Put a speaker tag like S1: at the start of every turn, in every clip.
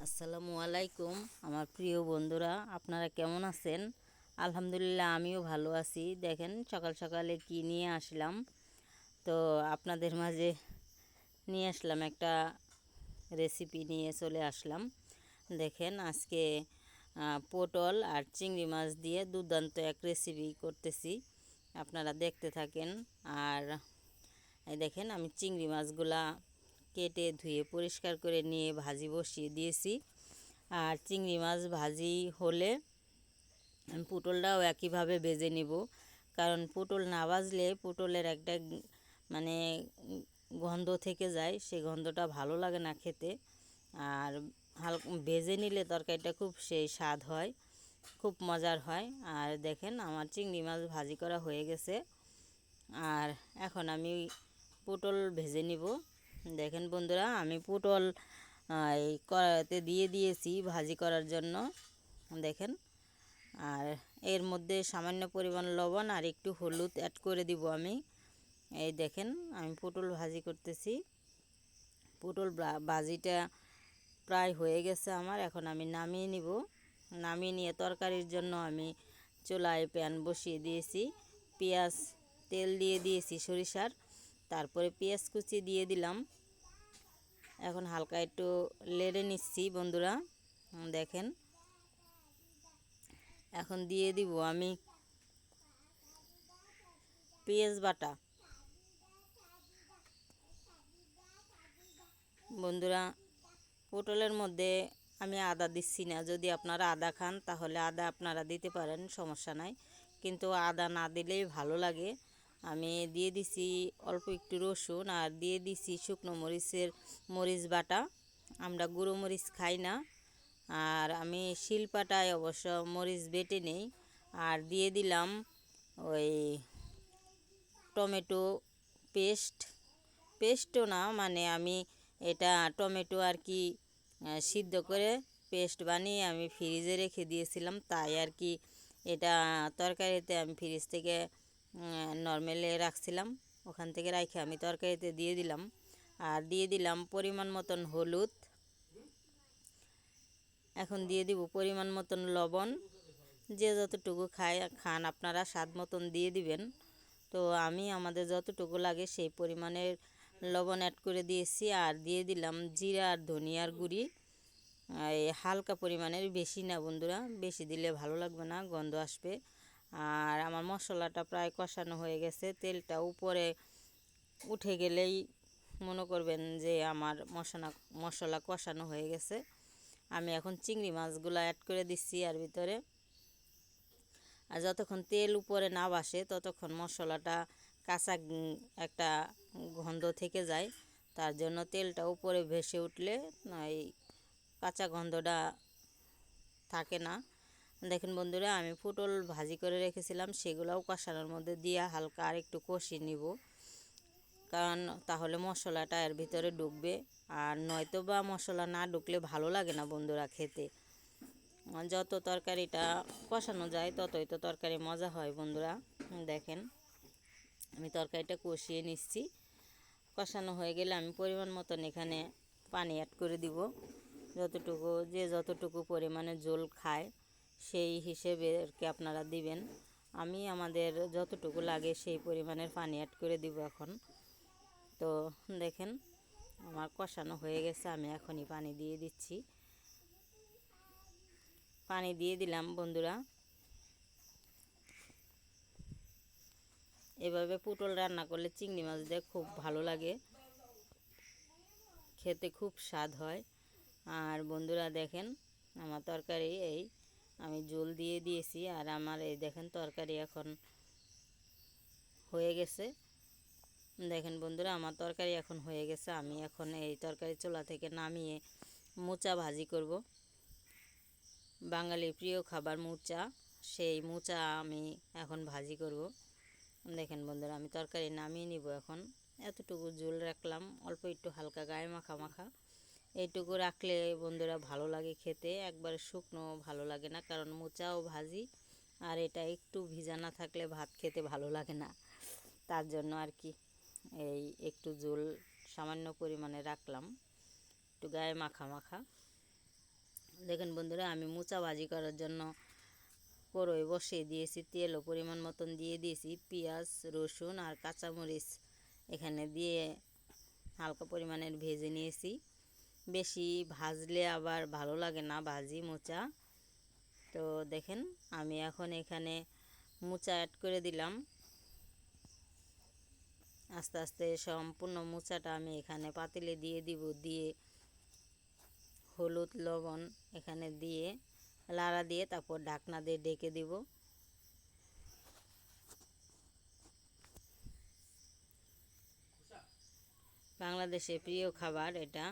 S1: আসসালামু আলাইকুম আমার প্রিয় বন্ধুরা, আপনারা কেমন আছেন? আলহামদুলিল্লাহ, আমিও ভালো আছি। দেখেন সকাল সকালে কি নিয়ে আসলাম, তো আপনাদের মাঝে নিয়ে আসলাম একটা রেসিপি নিয়ে চলে আসলাম। দেখেন আজকে পটল আর চিংড়ি মাছ দিয়ে দুর্দান্ত এক রেসিপি করতেছি, আপনারা দেখতে থাকেন। আর এই দেখেন আমি চিংড়ি মাছগুলা কেটে ধুয়ে পরিষ্কার করে নিয়ে ভাজি বসিয়ে দিয়েছি। আর চিংড়ি মাছ ভাজি হলে আমি পটলটাও একইভাবে ভেজে নিব, কারণ পটল না ভাজলে পটলের একটা মানে গন্ধ থেকে যায়, সেই গন্ধটা ভালো লাগে না খেতে। আর হালকা ভেজে নিলে তরকারিটা খুব সেই স্বাদ হয়, খুব মজার হয়। আর দেখেন আমার চিংড়ি মাছ ভাজি করা হয়ে গেছে, আর এখন আমি পটল ভেজে নিব। দেখেন বন্ধুরা, আমি পটল এই কড়াইতে দিয়ে দিয়েছি ভাজি করার জন্য। দেখেন, আর এর মধ্যে সামান্য পরিমাণ লবণ আর একটু হলুদ অ্যাড করে দিব আমি। এই দেখেন আমি পটল ভাজি করতেছি। পটল ভাজিটা প্রায় হয়ে গেছে আমার, এখন আমি নামিয়ে নিব। নামিয়ে নিয়ে তরকারির জন্য আমি চুলায় প্যান বসিয়ে দিয়েছি, পেঁয়াজ তেল দিয়ে দিয়েছি সরিষার, তারপরে পেঁয়াজ কুচি দিয়ে দিলাম। এখন হালকা একটু নেড়ে নিচ্ছি বন্ধুরা। দেখেন এখন দিয়ে দিব আমি পেঁয়াজ বাটা। বন্ধুরা, পটলের মধ্যে আমি আদা দিচ্ছি না, যদি আপনারা আদা খান তাহলে আদা আপনারা দিতে পারেন, সমস্যা নাই, কিন্তু আদা না দিলেই ভালো লাগে। আমি দিয়ে দিছি অল্প একটু রসুন, আর দিয়ে দিছি শুকনো মরিচ বাটা। আমরা গুঁড়ো মরিচ খাই না, আর আমি শিলপাটায় অবশ্য মরিচ বেটে নেই। আর দিয়ে দিলাম ওই টমেটো পেস্টও না, মানে আমি এটা টমেটো আর কি সিদ্ধ করে পেস্ট বানিয়ে আমি ফ্রিজে রেখে দিয়েছিলাম, তাই আর কি এটা তরকারিতে আমি ফ্রিজ থেকে নর্মালে রাখছিলাম, ওখান থেকে রাখে আমি তরকারিতে দিয়ে দিলাম। আর দিয়ে দিলাম পরিমাণ মতন হলুদ। এখন দিয়ে দিব পরিমাণ মতন লবণ। যে যতটুকু খান আপনারা স্বাদ মতন দিয়ে দিবেন। তো আমি আমাদের যতটুকু লাগে সেই পরিমাণের লবণ অ্যাড করে দিয়েছি। আর দিয়ে দিলাম জিরা আর ধনিয়ার গুঁড়ি, এই হালকা পরিমাণের, বেশি না বন্ধুরা, বেশি দিলে ভালো লাগবে না, গন্ধ আসবে। আর আমার মশলাটা প্রায় কষানো হয়ে গেছে, তেলটা উপরে উঠে গেলেই মনে করবেন যে আমার মশলা কষানো হয়ে গেছে। আমি এখন চিংড়ি মাছগুলো অ্যাড করে দিচ্ছি আর ভিতরে। আর যতক্ষণ তেল উপরে না ভাসে ততক্ষণ মশলাটা কাঁচা একটা গন্ধ থেকে যায়, তার জন্য তেলটা উপরে ভেসে উঠলে এই কাঁচা গন্ধটা থাকে না। দেখেন বন্ধুরা, আমি পটল ভাজি করে রেখেছিলাম, সেগুলোও কষানোর মধ্যে দিয়ে হালকা আর একটু কষিয়ে নিব, কারণ তাহলে মশলাটা এর ভিতরে ঢুকবে। আর নয়তো বা মশলা না ঢুকলে ভালো লাগে না বন্ধুরা খেতে। যত তরকারিটা কষানো যায় ততই তো তরকারি মজা হয় বন্ধুরা। দেখেন আমি তরকারিটা কষিয়ে নিচ্ছি, কষানো হয়ে গেলে আমি পরিমাণ মতন এখানে পানি অ্যাড করে দিব। যতটুকু পরিমাণে ঝোল খায় সেই হিসেবে আর কি আপনারা দিবেন। আমি আমাদের যতটুকু লাগে সেই পরিমাণের পানি অ্যাড করে দিব এখন। তো দেখেন আমার কষানো হয়ে গেছে, আমি এখনই পানি দিয়ে দিচ্ছি। পানি দিয়ে দিলাম বন্ধুরা। এভাবে পটল রান্না করলে চিংড়ি মাছ দিয়ে খুব ভালো লাগে, খেতে খুব স্বাদ হয়। আর বন্ধুরা দেখেন আমার তরকারি এই আমি ঝোল দিয়ে দিয়েছি, আর আমার এই দেখেন তরকারি এখন হয়ে গেছে। দেখেন বন্ধুরা আমার তরকারি এখন হয়ে গেছে। আমি এখন এই তরকারি চুলা থেকে নামিয়ে মোচা ভাজি করব, বাঙালির প্রিয় খাবার মোচা, সেই মোচা আমি এখন ভাজি করব। দেখেন বন্ধুরা আমি তরকারি নামিয়ে নিব এখন। এতটুকু ঝোল রাখলাম, অল্প একটু হালকা গায়ে মাখা মাখা, এইটুকু রাখলে বন্ধুরা ভালো লাগে খেতে, একবারে শুকনো ভালো লাগে না, কারণ মোচাও ভাজি, আর এটা একটু ভিজা না থাকলে ভাত খেতে ভালো লাগে না, তার জন্য আর কি এই একটু ঝোল সামান্য পরিমাণে রাখলাম, একটু গায়ে মাখা মাখা। দেখেন বন্ধুরা, আমি মোচা ভাজি করার জন্য কড়াই বসিয়ে দিয়েছি, তেলও পরিমাণ মতন দিয়ে দিয়েছি, পেঁয়াজ রসুন আর কাঁচামরিচ এখানে দিয়ে হালকা পরিমাণের ভেজে নিয়েছি। বেশি ভাজলে আবার ভালো লাগে না ভাজি মোচা। তো দেখেন আমি এখন এখানে মোচা অ্যাড করে দিলাম। আস্তে আস্তে সম্পূর্ণ মোচাটা আমি এখানে পাতিলে দিয়ে দিব, দিয়ে হলুদ লবণ এখানে দিয়ে লাড়া দিয়ে তারপর ঢাকনা দিয়ে ঢেকে দিব। বাংলাদেশের প্রিয় খাবার এটা,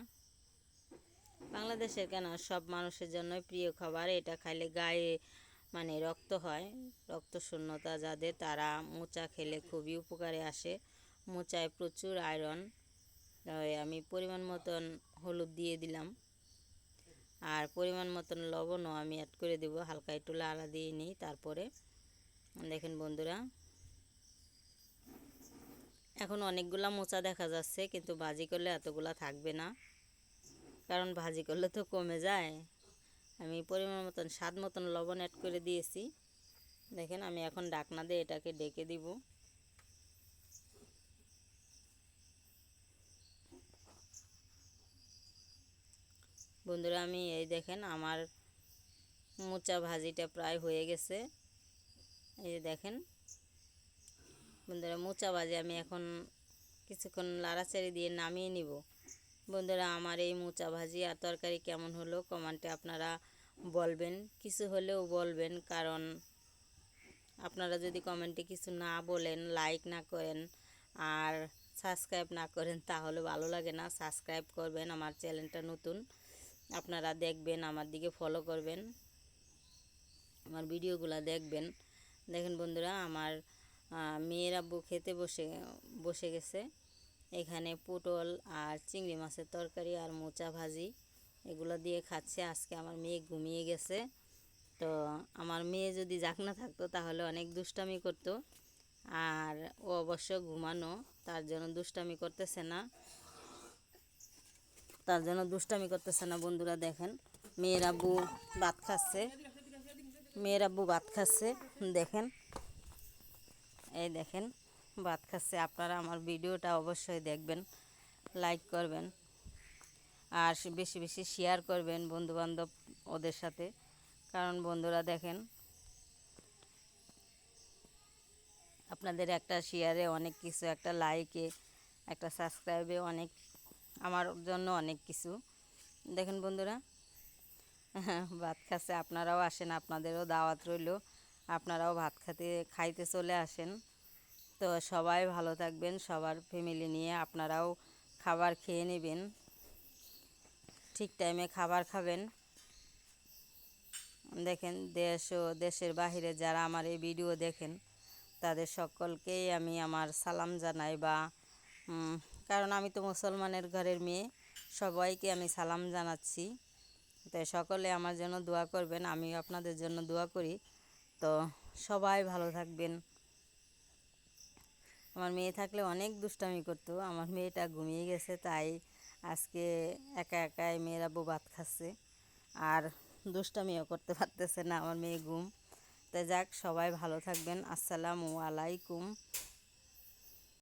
S1: বাংলাদেশের কেন সব মানুষের জন্যই প্রিয় খাবার। এটা খাইলে গায়ে মানে রক্ত হয়, রক্ত শূন্যতা যাদের, তারা মোচা খেলে খুবই উপকারে আসে। মোচায় প্রচুর আয়রন। আমি পরিমাণ মতন হলুদ দিয়ে দিলাম, আর পরিমাণ মতন লবণও আমি অ্যাড করে দেব। হালকা একটু লাড়া দিয়ে নিই। তারপরে দেখেন বন্ধুরা, এখন অনেকগুলা মোচা দেখা যাচ্ছে, কিন্তু ভাজি করলে এতগুলা থাকবে না, কারণ ভাজি করলে তো কমে যায়। আমি পরিমাণ মতন স্বাদ মতন লবণ অ্যাড করে দিয়েছি। দেখেন আমি এখন ঢাকনা দিয়ে এটাকে ঢেকে দিব। বন্ধুরা, আমি এই দেখেন আমার মোচা ভাজিটা প্রায় হয়ে গেছে। এই যে দেখেন বন্ধুরা, মোচা ভাজি আমি এখন কিছুক্ষণ লাড়াচাড়ি দিয়ে নামিয়ে নিব। বন্ধুরা, আমার এই মোচা ভাজি আর তরকারি কেমন হলো কমেন্টে আপনারা বলবেন, কিছু হলেও বলবেন, কারণ আপনারা যদি কমেন্টে কিছু না বলেন, লাইক না করেন আর সাবস্ক্রাইব না করেন তাহলে ভালো লাগে না। সাবস্ক্রাইব করবেন, আমার চ্যানেলটা নতুন, আপনারা দেখবেন, আমার দিকে ফলো করবেন, আমার ভিডিওগুলো দেখবেন। দেখেন বন্ধুরা, আমার মেয়ের আব্বু খেতে বসে গেছে। এখানে পটল আর চিংড়ি মাছের তরকারি আর মোচা ভাজি এগুলো দিয়ে খাচ্ছে। আজকে আমার মেয়ে ঘুমিয়ে গেছে। তো আমার মেয়ে যদি জাগনা থাকতো তাহলে অনেক দুষ্টামি করতো, আর ও অবশ্য ঘুমানো, তার জন্য দুষ্টামি করতেছে না, বন্ধুরা দেখেন মেয়ের আব্বু ভাত খাচ্ছে, দেখেন এই দেখেন ভাত খাচ্ছে। আপনারা আমার ভিডিওটা অবশ্যই দেখবেন, লাইক করবেন আর বেশি বেশি শেয়ার করবেন বন্ধুবান্ধব ওদের সাথে, কারণ বন্ধুরা দেখেন আপনাদের একটা শেয়ারে অনেক কিছু, একটা লাইকে, একটা সাবস্ক্রাইবে অনেক, আমার জন্য অনেক কিছু। দেখেন বন্ধুরা ভাত খাচ্ছে, আপনারাও আসেন, আপনাদেরও দাওয়াত রইল, আপনারাও ভাত খাইতে চলে আসেন। তো সবাই ভালো থাকবেন, সবার ফ্যামিলি নিয়ে আপনারাও খাবার খেয়ে নেবেন, ঠিক টাইমে খাবার খাবেন। দেখেন দেশ ও দেশের বাহিরে যারা আমার এই ভিডিও দেখেন তাদের সকলকেই আমি আমার সালাম জানাই, বা কারণ আমি তো মুসলমানের ঘরের মেয়ে, সবাইকে আমি সালাম জানাচ্ছি। তাই সকলে আমার জন্য দোয়া করবেন, আমিও আপনাদের জন্য দোয়া করি। তো সবাই ভালো থাকবেন। আমার মেয়ে থাকলে অনেক দুষ্টামি করতো, আমার মেয়েটা ঘুমিয়ে গেছে, তাই আজকে একা একাই মেয়েরা ভাত খাচ্ছে আর দুষ্টামিও করতে পারতেছে না, আমার মেয়ে ঘুম। তাই যাক, সবাই ভালো থাকবেন। আসসালামু আলাইকুম।